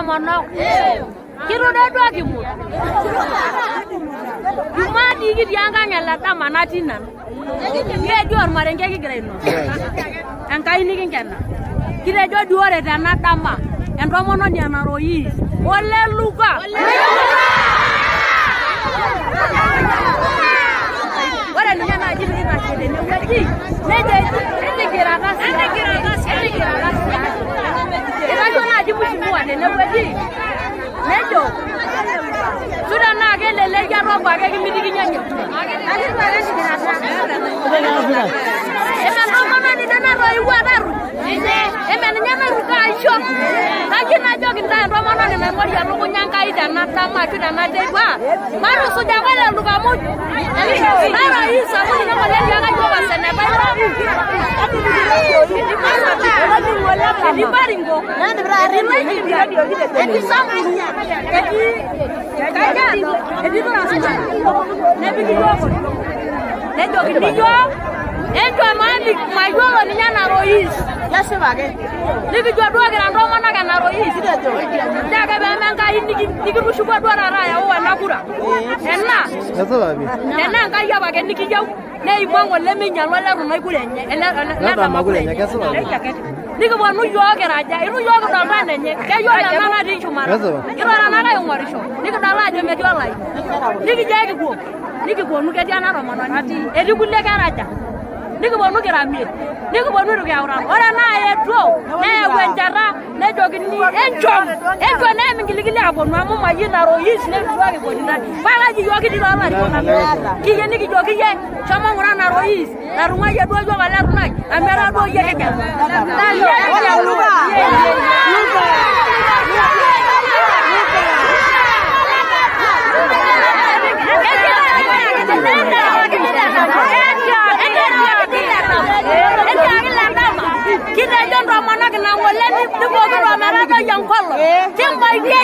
tomono. Kirude dua kimu. Cuma dikit yang kan nyelata mana tina. Dia jual marengke kira-kira. Angka ini kan. Kita jual dua dana tambah. Yang tomono dia naroi. Oleh luka. Orang ni nak jadi nak jadi ni wajib. Ni kira kas. Kita tu nak jadi semua ni wajib. Nejo. Sudah nak ke lele jaro bagai kimi dikinya ni. Eman romana ni dana roi wadaru. Eman nyana ruka aisho. Lagi nak jogi dan romana ni memori yang ruku nyangkai dan nata maju dan nata dua. Baru sudah kala luka mu. Nara isa mu ni nama dia kan juga sana baru. Di baringo. Di sampingnya. Jadi tu rasanya. Nabi dijual. Nejo dijual. Enjo mandi majual ni nyana rois. Ya sebagai. Niki jual dua geran romana kan rois. Jaga memang kai niki bersyukur dua rara ya wana kura. Enna. Ya sebagai. Enna kai ya bagai niki jauh. Nei bango lemi nyalo la rumai kulenya. La makulenya ya sebagai. Niki buat nujual geraja. Itu jual ke dalam nenya. Kayu yang mana di cuma. Kira orang mana yang warisho. Niki dalam aja menjual lagi. Niki jaga gua. Niki gua nuke dia nara romana nanti. Edi kulle geraja. Niki buat nuke ramit. Niki buat nuke orang. Orang na etro. Na wenjara. Na jogi ni enjom. Enjom na mengili-gili abon. Mamu maji naro yis. Na jogi bodina. Bala jogi di dalam ada. Kiye niki jogi ye. Sama orang naro yis. Na rumah ya dua jogi la rumah. Amera dua ye kan. Lupa. Kita jangan ramana kena wala ni bukan ramana tu yang kalau. Jangan dia